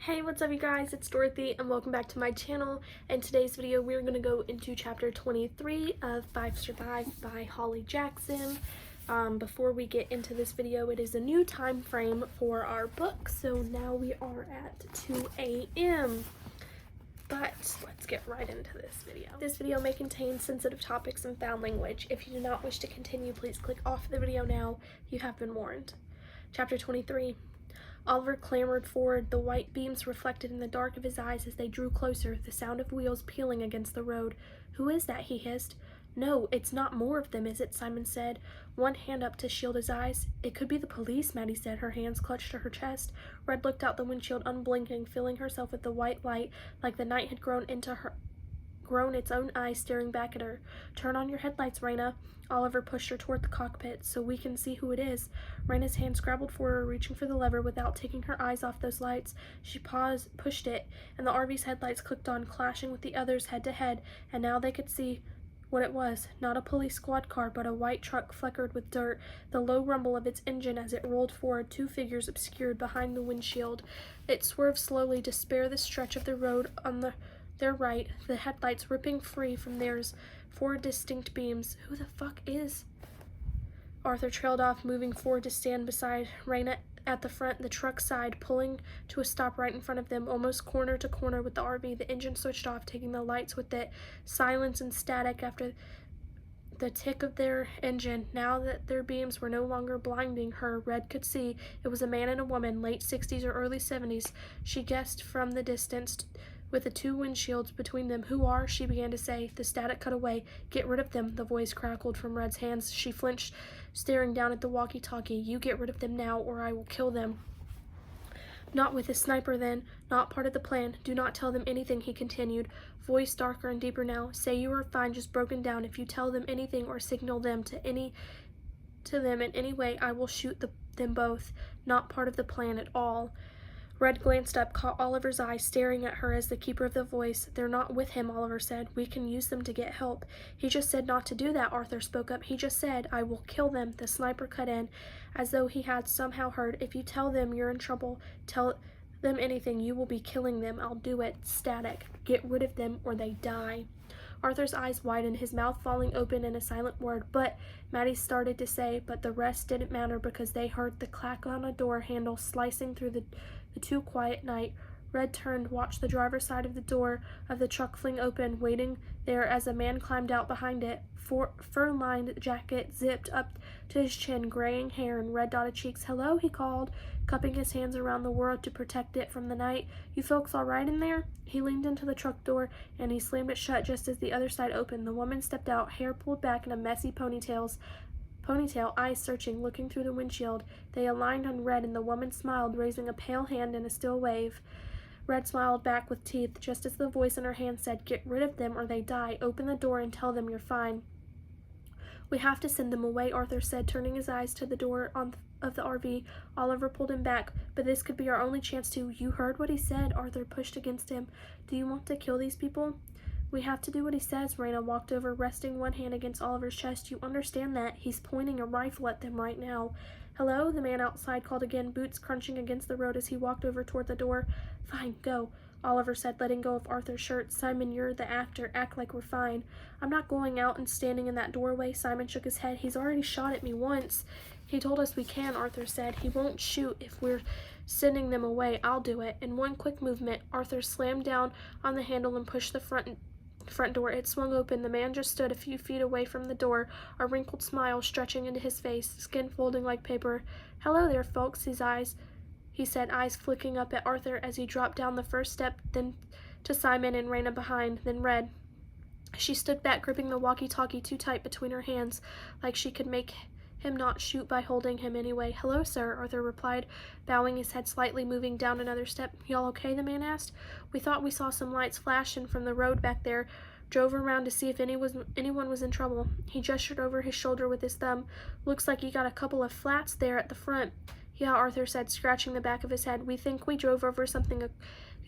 Hey, what's up you guys? It's Dorothy and welcome back to my channel. In today's video we're going to go into chapter 23 of 5 Survive by Holly Jackson. Before we get into this video, it is a new time frame for our book, so now we are at 2 a.m. But let's get right into this video. This video may contain sensitive topics and foul language. If you do not wish to continue, please click off the video now. You have been warned. Chapter 23. Oliver clambered forward, the white beams reflected in the dark of his eyes as they drew closer, the sound of wheels peeling against the road. "Who is that?" he hissed. "No, it's not more of them, is it?" Simon said, one hand up to shield his eyes. "It could be the police," Maddie said, her hands clutched to her chest. Red looked out the windshield, unblinking, filling herself with the white light, like the night had grown its own eyes staring back at her. "Turn on your headlights, Raina." Oliver pushed her toward the cockpit, "So we can see who it is." Raina's hand scrabbled for her, reaching for the lever without taking her eyes off those lights. She pushed it, and the RV's headlights clicked on, clashing with the others head to head, and now they could see what it was. Not a police squad car, but a white truck fleckered with dirt, the low rumble of its engine as it rolled forward, two figures obscured behind the windshield. It swerved slowly to spare the stretch of the road on their right, the headlights ripping free from theirs, four distinct beams. "Who the fuck is?" Arthur trailed off, moving forward to stand beside Raina at the front, the truck side, pulling to a stop right in front of them, almost corner to corner with the RV. The engine switched off, taking the lights with it. Silence and static after the tick of their engine. Now that their beams were no longer blinding her, Red could see it was a man and a woman, late 60s or early 70s. She guessed from the distance, with the two windshields between them. "Who are?" she began to say. The static cut away. "Get rid of them," the voice crackled from Red's hands. She flinched, staring down at the walkie-talkie. "You get rid of them now, or I will kill them." "Not with a sniper, then. Not part of the plan. Do not tell them anything," he continued, voice darker and deeper now. "Say you are fine, just broken down. If you tell them anything or signal them to them in any way, I will shoot them both. Not part of the plan at all." Red glanced up, caught Oliver's eye, staring at her as the keeper of the voice. "They're not with him," Oliver said. "We can use them to get help." "He just said not to do that," Arthur spoke up. "He just said, I will kill them." The sniper cut in, as though he had somehow heard. "If you tell them you're in trouble, tell them anything, you will be killing them." "I'll do it." Static. "Get rid of them or they die." Arthur's eyes widened, his mouth falling open in a silent word. "But," Maddie started to say, but the rest didn't matter because they heard the clack on a door handle slicing through the too quiet night. Red turned, watched the driver's side of the door of the truck fling open, waiting there as a man climbed out behind it. Fur-lined jacket zipped up to his chin, graying hair and red-dotted cheeks. "Hello," he called, cupping his hands around the world to protect it from the night. "You folks all right in there?" He leaned into the truck door, and he slammed it shut just as the other side opened. The woman stepped out, hair pulled back in a messy ponytail, eyes searching, looking through the windshield. They aligned on Red, and the woman smiled, raising a pale hand in a still wave. Red smiled back with teeth, just as the voice in her hand said, "Get rid of them or they die. Open the door and tell them you're fine." "We have to send them away," Arthur said, turning his eyes to the door of the RV. Oliver pulled him back. "But this could be our only chance to—" "You heard what he said," Arthur pushed against him. "Do you want to kill these people?" "We have to do what he says." Raina walked over, resting one hand against Oliver's chest. "You understand that? He's pointing a rifle at them right now." "Hello?" the man outside called again, boots crunching against the road as he walked over toward the door. "Fine, go," Oliver said, letting go of Arthur's shirt. "Simon, you're the actor. Act like we're fine." "I'm not going out and standing in that doorway." Simon shook his head. "He's already shot at me once." "He told us we can," Arthur said. "He won't shoot if we're sending them away. I'll do it." In one quick movement, Arthur slammed down on the handle and pushed the front door. It swung open. The man just stood a few feet away from the door, a wrinkled smile stretching into his face, skin folding like paper. "Hello there, folks," he said, eyes flicking up at Arthur as he dropped down the first step, then to Simon and Raina behind, then Red. She stood back, gripping the walkie-talkie too tight between her hands, like she could make him not shoot by holding him anyway. "Hello, sir," Arthur replied, bowing his head slightly, moving down another step. "Y'all okay?" the man asked. "We thought we saw some lights flashing from the road back there. Drove around to see if anyone was in trouble." He gestured over his shoulder with his thumb. "Looks like you got a couple of flats there at the front." "Yeah," Arthur said, scratching the back of his head. "We think we drove over something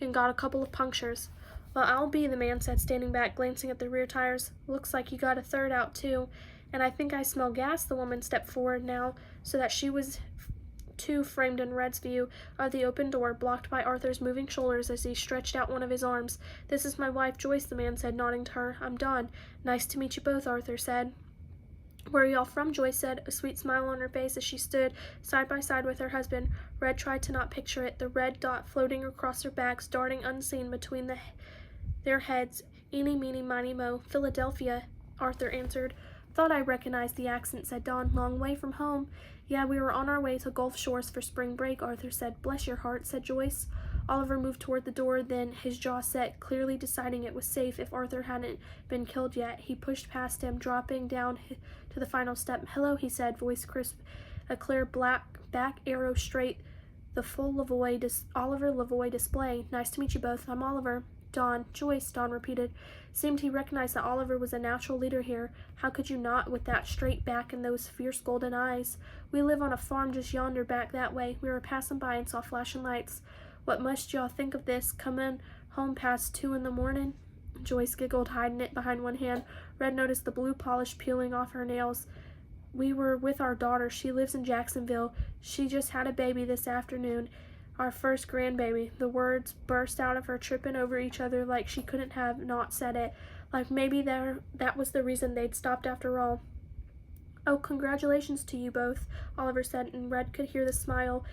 and got a couple of punctures." "Well, I'll be," the man said, standing back, glancing at the rear tires. "Looks like you got a third out, too. And I think I smell gas." The woman stepped forward now so that she was two framed in Red's view of the open door, blocked by Arthur's moving shoulders as he stretched out one of his arms. "This is my wife, Joyce," the man said, nodding to her. "I'm Dawn." "Nice to meet you both," Arthur said. "Where are y'all from?" Joyce said, a sweet smile on her face as she stood side by side with her husband. Red tried to not picture it, the red dot floating across their backs, darting unseen between their heads. "Eeny, meeny, miny, mo. Philadelphia," Arthur answered. "Thought I recognized the accent," said Dawn. "Long way from home." "Yeah, we were on our way to Gulf Shores for spring break," Arthur said. "Bless your heart," said Joyce. Oliver moved toward the door, then his jaw set, clearly deciding it was safe if Arthur hadn't been killed yet. He pushed past him, dropping down to the final step. "Hello," he said, voice crisp, a clear black back arrow straight, the full Oliver Lavoie display. "Nice to meet you both. I'm Oliver." "Dawn." "Joyce," Dawn repeated. Seemed he recognized that Oliver was a natural leader here. How could you not, with that straight back and those fierce golden eyes? "We live on a farm just yonder, back that way. We were passing by and saw flashing lights." "What must y'all think of this, comin' home past 2 in the morning?" Joyce giggled, hiding it behind one hand. Red noticed the blue polish peeling off her nails. "We were with our daughter. She lives in Jacksonville. She just had a baby this afternoon. Our first grandbaby." The words burst out of her, tripping over each other like she couldn't have not said it. Like maybe that was the reason they'd stopped after all. "Oh, congratulations to you both," Oliver said, and Red could hear the smile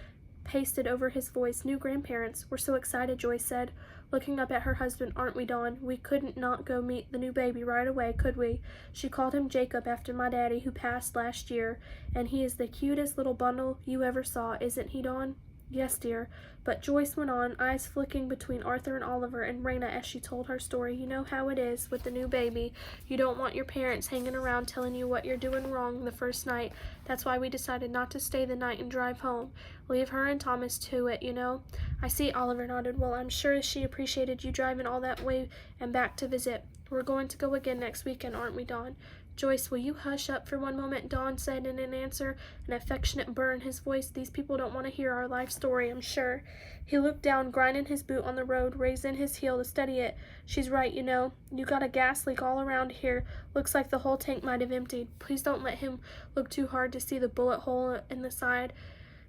pasted over his voice. "New grandparents. We're so excited," Joyce said, looking up at her husband. "Aren't we, Dawn? We couldn't not go meet the new baby right away, could we? She called him Jacob after my daddy, who passed last year, and he is the cutest little bundle you ever saw, isn't he, Dawn?" "Yes, dear." But Joyce went on, eyes flicking between Arthur and Oliver and Raina as she told her story. "You know how it is with the new baby. You don't want your parents hanging around telling you what you're doing wrong the first night. That's why we decided not to stay the night and drive home. Leave her and Thomas to it, you know." "I see," Oliver nodded. "Well, I'm sure she appreciated you driving all that way and back to visit. We're going to go again next weekend, aren't we, Dawn?" "Joyce, will you hush up for one moment?" Dawn said in an answer, an affectionate burr in his voice. "These people don't want to hear our life story, I'm sure." He looked down, grinding his boot on the road, raising his heel to steady it. "She's right, you know. You got a gas leak all around here. Looks like the whole tank might have emptied. Please don't let him look too hard to see the bullet hole in the side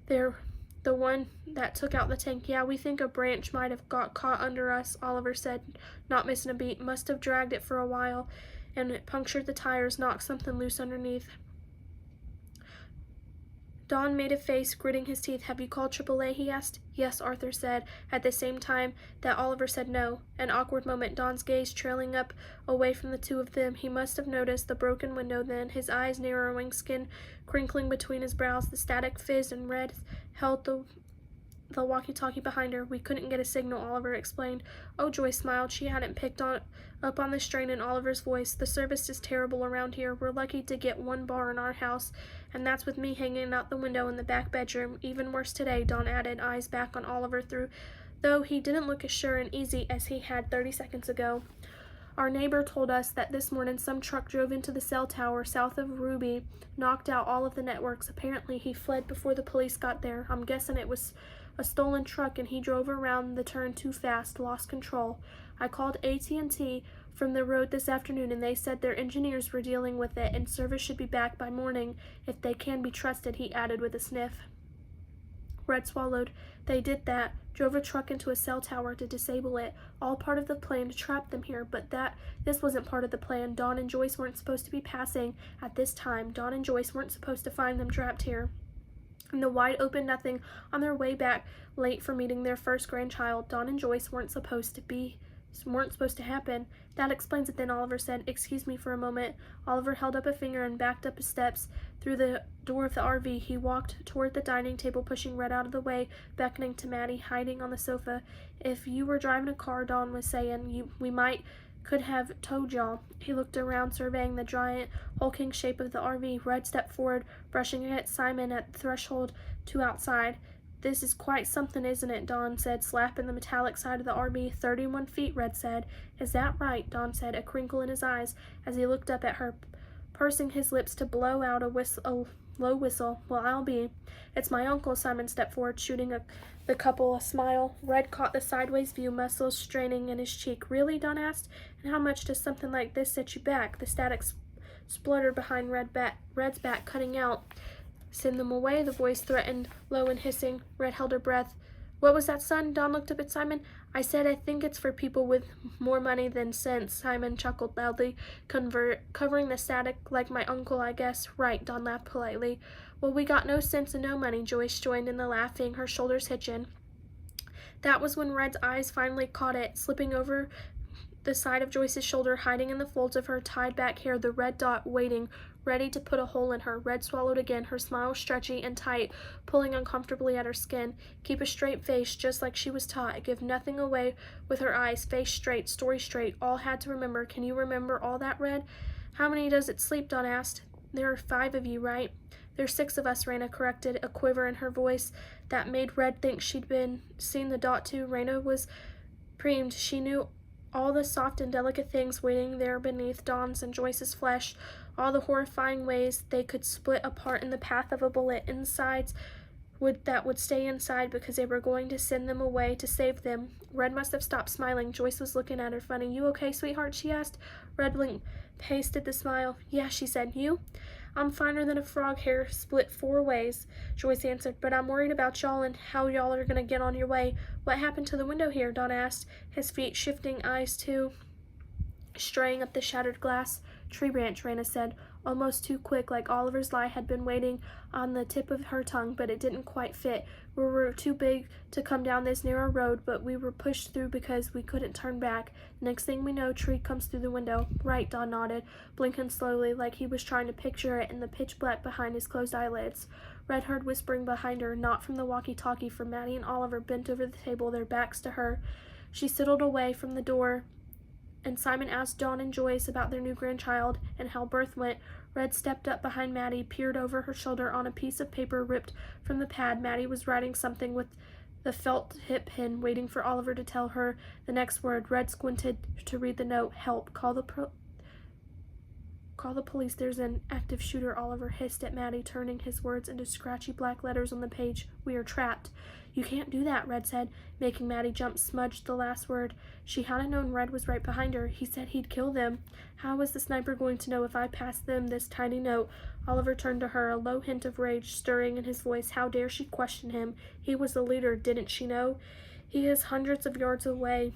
there. The one that took out the tank. Yeah, we think a branch might have got caught under us," Oliver said, not missing a beat. "Must have dragged it for a while, and it punctured the tires, knocked something loose underneath." Dawn made a face, gritting his teeth. "Have you called AAA?" he asked. "Yes," Arthur said, at the same time that Oliver said no. An awkward moment, Dawn's gaze trailing up away from the two of them. He must have noticed the broken window then, his eyes narrowing, skin crinkling between his brows. The static fizzed and Red held the walkie-talkie behind her. "We couldn't get a signal," Oliver explained. "Oh," Joyce smiled. She hadn't picked up on the strain in Oliver's voice. "The service is terrible around here. We're lucky to get one bar in our house, and that's with me hanging out the window in the back bedroom. Even worse today," Dawn added, eyes back on Oliver though he didn't look as sure and easy as he had 30 seconds ago. "Our neighbor told us that this morning some truck drove into the cell tower south of Ruby, knocked out all of the networks. Apparently he fled before the police got there. I'm guessing it was a stolen truck and he drove around the turn too fast, lost control. I called AT&T from the road this afternoon and they said their engineers were dealing with it and service should be back by morning if they can be trusted," he added with a sniff. Red swallowed. "They did that, drove a truck into a cell tower to disable it. All part of the plan to trap them here, but this wasn't part of the plan. Dawn and Joyce weren't supposed to be passing at this time. Dawn and Joyce weren't supposed to find them trapped here in the wide open nothing on their way back late for meeting their first grandchild. Dawn and Joyce weren't supposed to happen." "That explains it then," Oliver said. "Excuse me for a moment." Oliver held up a finger and backed up his steps through the door of the RV. He walked toward the dining table, pushing Red out of the way, beckoning to Maddie, hiding on the sofa. "If you were driving a car," Dawn was saying, we could have towed y'all." He looked around, surveying the giant, hulking shape of the RV. Red stepped forward, brushing against Simon at the threshold to outside. "This is quite something, isn't it?" Dawn said, slapping the metallic side of the RV. 31 feet, Red said. "Is that right?" Dawn said, a crinkle in his eyes as he looked up at her, pursing his lips to blow out a low whistle. "Well, I'll be." "It's my uncle." Simon stepped forward, shooting the couple a smile. Red caught the sideways view, muscles straining in his cheek. "Really?" Dawn asked. "And how much does something like this set you back?" The static spluttered behind Red's back, cutting out. Send them away, the voice threatened, low and hissing. Red held her breath. What was that, son? Dawn looked up at Simon. I said I think it's for people with more money than sense, Simon chuckled loudly, covering the static like my uncle, I guess. Right, Dawn laughed politely. Well, we got no sense and no money, Joyce joined in the laughing, her shoulders hitching. That was when Red's eyes finally caught it, slipping over the side of Joyce's shoulder, hiding in the folds of her tied-back hair, the red dot waiting, ready to put a hole in her. Red swallowed again, her smile stretchy and tight, pulling uncomfortably at her skin. Keep a straight face, just like she was taught. Give nothing away with her eyes. Face straight, story straight. All had to remember. Can you remember all that, Red? How many does it sleep? Dawn asked. There are 5 of you, right? There's 6 of us, Raina corrected, a quiver in her voice that made Red think she'd seen the dot too. Raina was preemed. She knew all the soft and delicate things waiting there beneath Dawn's and Joyce's flesh, all the horrifying ways they could split apart in the path of a bullet, insides that would stay inside because they were going to send them away to save them. Red must have stopped smiling. Joyce was looking at her funny. You okay, sweetheart? She asked. Red blinked, pasted the smile. Yeah, she said. You? I'm finer than a frog hair split 4 ways, Joyce answered, but I'm worried about y'all and how y'all are going to get on your way. What happened to the window here? Dawn asked, his feet shifting, eyes too straying up the shattered glass. Tree branch, Raina said, almost too quick, like Oliver's lie had been waiting on the tip of her tongue, but it didn't quite fit. We were too big to come down this narrow road, but we were pushed through because we couldn't turn back. Next thing we know, Tree comes through the window. Right, Dawn nodded, blinking slowly, like he was trying to picture it in the pitch black behind his closed eyelids. Red heard whispering behind her, not from the walkie-talkie, for Maddie and Oliver bent over the table, their backs to her. She sidled away from the door, and Simon asked Dawn and Joyce about their new grandchild and how birth went. Red stepped up behind Maddie, peered over her shoulder on a piece of paper ripped from the pad. Maddie was writing something with the felt tip pen, waiting for Oliver to tell her the next word. Red squinted to read the note. Help. Call the police. There's an active shooter, Oliver hissed at Maddie, turning his words into scratchy black letters on the page. We are trapped. You can't do that, Red said, making Maddie jump, smudged the last word. She hadn't known Red was right behind her. He said he'd kill them. How was the sniper going to know if I passed them this tiny note? Oliver turned to her, a low hint of rage stirring in his voice. How dare she question him? He was the leader, didn't she know? He is hundreds of yards away.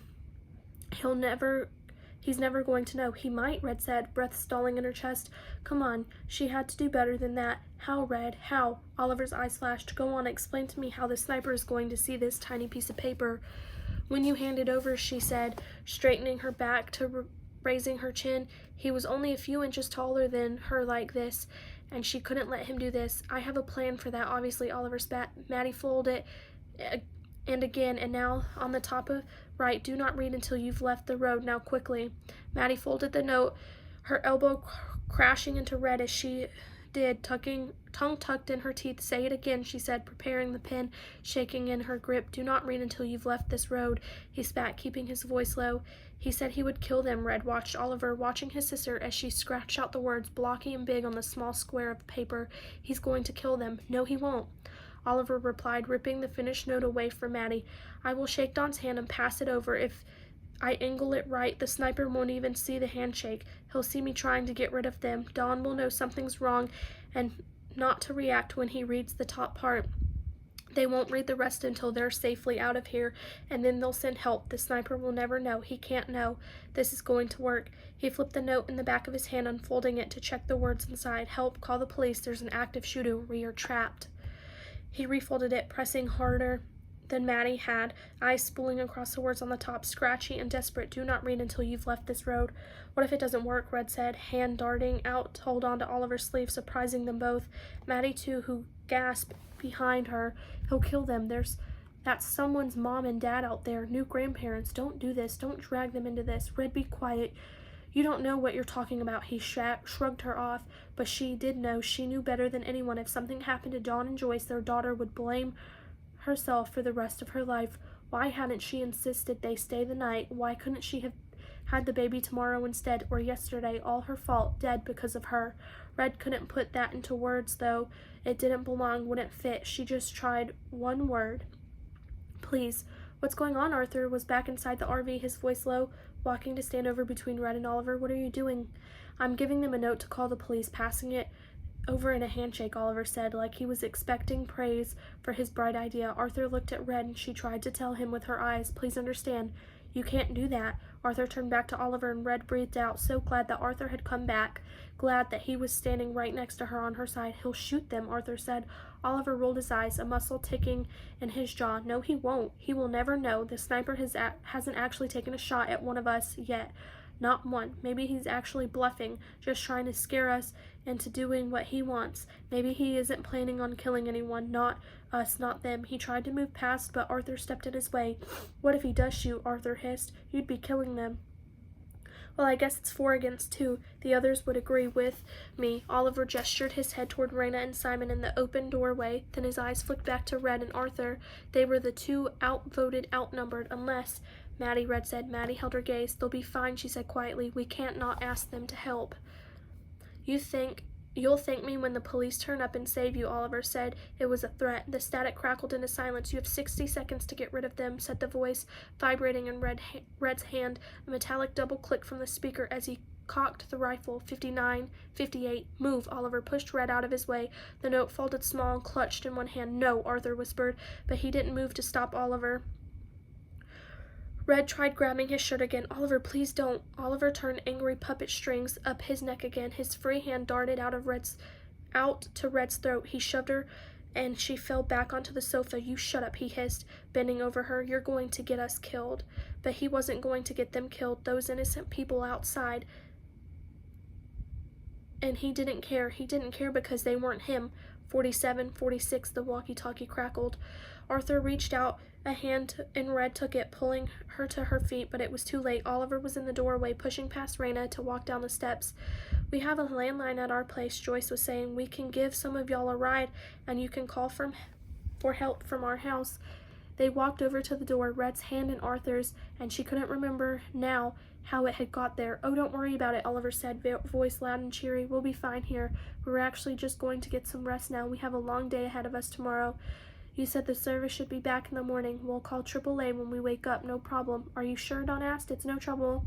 He's never going to know. He might, Red said, breath stalling in her chest. Come on, she had to do better than that. How, Red? How? Oliver's eyes flashed. Go on, explain to me how the sniper is going to see this tiny piece of paper. When you hand it over, she said, straightening her back to raising her chin. He was only a few inches taller than her like this, and she couldn't let him do this. I have a plan for that, obviously, Oliver spat. Maddie folded it and again, and now on the top of right. Do not read until you've left the road. Now quickly. Maddie folded the note, her elbow crashing into Red as she did, tongue tucked in her teeth. Say it again, she said, preparing the pen, shaking in her grip. Do not read until you've left this road, he spat, keeping his voice low. He said he would kill them. Red watched Oliver, watching his sister as she scratched out the words, blocky and big on the small square of paper. He's going to kill them. No, he won't, Oliver replied, ripping the finished note away from Maddie. I will shake Dawn's hand and pass it over. If I angle it right, the sniper won't even see the handshake. He'll see me trying to get rid of them. Dawn will know something's wrong and not to react when he reads the top part. They won't read the rest until they're safely out of here, and then they'll send help. The sniper will never know. He can't know. This is going to work. He flipped the note in the back of his hand, unfolding it to check the words inside. Help. Call the police. There's an active shooter. We are trapped. He refolded it, pressing harder than Maddie had, eyes spooling across the words on the top, scratchy and desperate. Do not read until you've left this road. What if it doesn't work, Red said, hand darting out to hold on to Oliver's sleeve, surprising them both. Maddie, too, who gasped behind her. He'll kill them. That's someone's mom and dad out there, new grandparents. Don't do this. Don't drag them into this. Red, be quiet. You don't know what you're talking about. He shrugged her off, but she did know. She knew better than anyone. If something happened to Dawn and Joyce, their daughter would blame herself for the rest of her life. Why hadn't she insisted they stay the night? Why couldn't she have had the baby tomorrow instead, or yesterday? All her fault, dead because of her. Red couldn't put that into words, though. It didn't belong, wouldn't fit. She just tried one word. Please. What's going on? Arthur was back inside the RV, his voice low, walking to stand over between Red and Oliver. What are you doing? I'm giving them a note to call the police, passing it over in a handshake, Oliver said, like he was expecting praise for his bright idea. Arthur looked at Red and she tried to tell him with her eyes, "Please understand, you can't do that." Arthur turned back to Oliver and Red breathed out, so glad that Arthur had come back, glad that he was standing right next to her on her side. "He'll shoot them," Arthur said. Oliver rolled his eyes, a muscle ticking in his jaw. "No, he won't. He will never know. The sniper hasn't actually taken a shot at one of us yet. Not one. Maybe he's actually bluffing, just trying to scare us into doing what he wants. Maybe he isn't planning on killing anyone, not us, not them." He tried to move past, but Arthur stepped in his way. "What if he does shoot?" Arthur hissed. "You'd be killing them." "Well, I guess it's 4 against 2. The others would agree with me." Oliver gestured his head toward Raina and Simon in the open doorway. Then his eyes flicked back to Red and Arthur. They were the two outvoted, outnumbered, unless... "Maddie," Red said. Maddie held her gaze. "They'll be fine," she said quietly. "We can't not ask them to help." You'll thank me when the police turn up and save you," Oliver said. It was a threat. The static crackled into silence. "You have 60 seconds to get rid of them," said the voice, vibrating in Red's hand. A metallic double click from the speaker as he cocked the rifle. 59, 58, "Move." Oliver pushed Red out of his way. The note folded small and clutched in one hand. "No," Arthur whispered, but he didn't move to stop Oliver. Red tried grabbing his shirt again. "Oliver, please don't." Oliver turned angry puppet strings up his neck again. His free hand darted out to Red's throat. He shoved her and she fell back onto the sofa. "You shut up," he hissed, bending over her. "You're going to get us killed." But he wasn't going to get them killed, those innocent people outside. And he didn't care. He didn't care because they weren't him. 47, 46, the walkie-talkie crackled. Arthur reached out a hand and Red took it, pulling her to her feet, but it was too late. Oliver was in the doorway, pushing past Raina to walk down the steps. "We have a landline at our place," Joyce was saying. "We can give some of y'all a ride, and you can call for help from our house." They walked over to the door, Red's hand in Arthur's, and she couldn't remember now how it had got there. "Oh, don't worry about it," Oliver said, voice loud and cheery. "We'll be fine here. We're actually just going to get some rest now. We have a long day ahead of us tomorrow. You said the service should be back in the morning. We'll call AAA when we wake up. No problem." "Are you sure?" Dawn asked. "It's no trouble."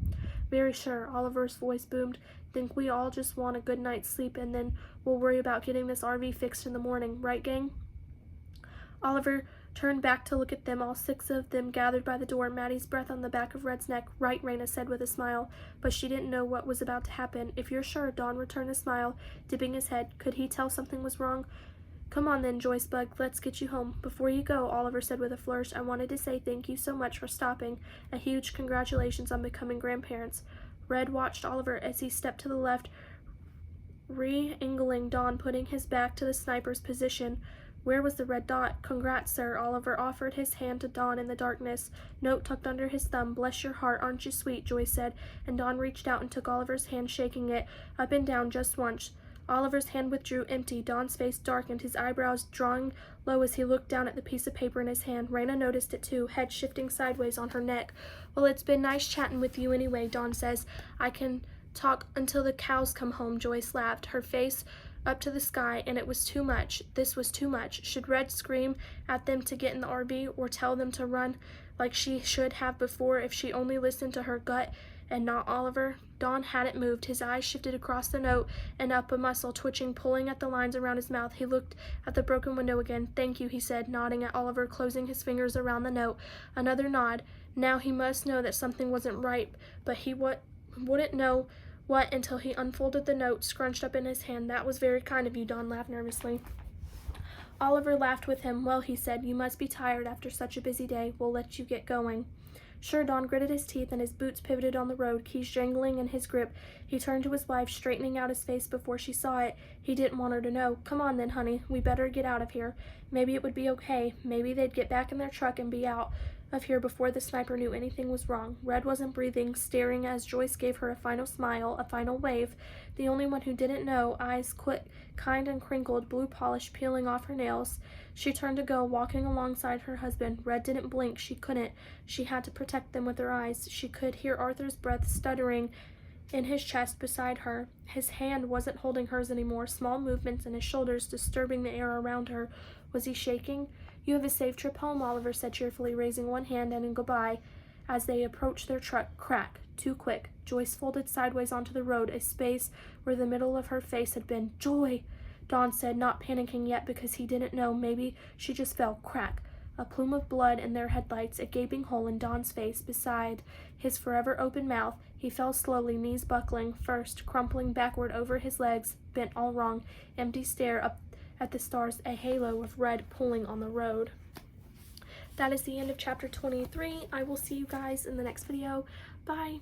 "Very sure," Oliver's voice boomed. "Think we all just want a good night's sleep, and then we'll worry about getting this RV fixed in the morning. Right, gang?" Oliver turned back to look at them, all 6 of them gathered by the door, Maddie's breath on the back of Red's neck. "Right," Raina said with a smile, but she didn't know what was about to happen. "If you're sure," Dawn returned the smile, dipping his head. Could he tell something was wrong? "Come on then, Joyce Bug, let's get you home." "Before you go," Oliver said with a flourish, "I wanted to say thank you so much for stopping. A huge congratulations on becoming grandparents." Red watched Oliver as he stepped to the left, re-angling Dawn, putting his back to the sniper's position. Where was the red dot? "Congrats, sir." Oliver offered his hand to Dawn in the darkness. Note tucked under his thumb. "Bless your heart, aren't you sweet," Joyce said, and Dawn reached out and took Oliver's hand, shaking it up and down just once. Oliver's hand withdrew empty. Dawn's face darkened, his eyebrows drawing low as he looked down at the piece of paper in his hand. Raina noticed it too, head shifting sideways on her neck. "Well, it's been nice chatting with you anyway," Dawn says. "I can talk until the cows come home," Joyce laughed, her face up to the sky, and it was too much. This was too much. Should Red scream at them to get in the RV or tell them to run like she should have before if she only listened to her gut and not Oliver? Dawn hadn't moved. His eyes shifted across the note and up, a muscle twitching, pulling at the lines around his mouth. He looked at the broken window again. "Thank you," he said, nodding at Oliver, closing his fingers around the note. Another nod. Now he must know that something wasn't right, but he wouldn't know what until he unfolded the note, scrunched up in his hand. "That was very kind of you," Dawn laughed nervously. Oliver laughed with him. "Well," he said, "you must be tired after such a busy day. We'll let you get going." Sure, Don gritted his teeth and his boots pivoted on the road, keys jangling in his grip. He turned to his wife, straightening out his face before she saw it. He didn't want her to know. "Come on then, honey. We better get out of here." Maybe it would be okay. Maybe they'd get back in their truck and be out of here before the sniper knew anything was wrong. Red wasn't breathing, staring as Joyce gave her a final smile, a final wave. The only one who didn't know, eyes quick, kind and crinkled, blue polish peeling off her nails. She turned to go, walking alongside her husband. Red didn't blink. She couldn't. She had to protect them with her eyes. She could hear Arthur's breath stuttering in his chest beside her. His hand wasn't holding hers anymore, small movements in his shoulders disturbing the air around her. Was he shaking? "You have a safe trip home," Oliver said cheerfully, raising one hand and in goodbye. As they approached their truck, crack, too quick. Joyce folded sideways onto the road, a space where the middle of her face had been. "Joy!" Don said, not panicking yet because he didn't know, maybe she just fell. Crack. A plume of blood in their headlights, a gaping hole in Don's face beside his forever open mouth. He fell slowly, knees buckling, first crumpling backward over his legs, bent all wrong, empty stare up at the stars, a halo of red pulling on the road. That is the end of chapter 23. I will see you guys in the next video. Bye.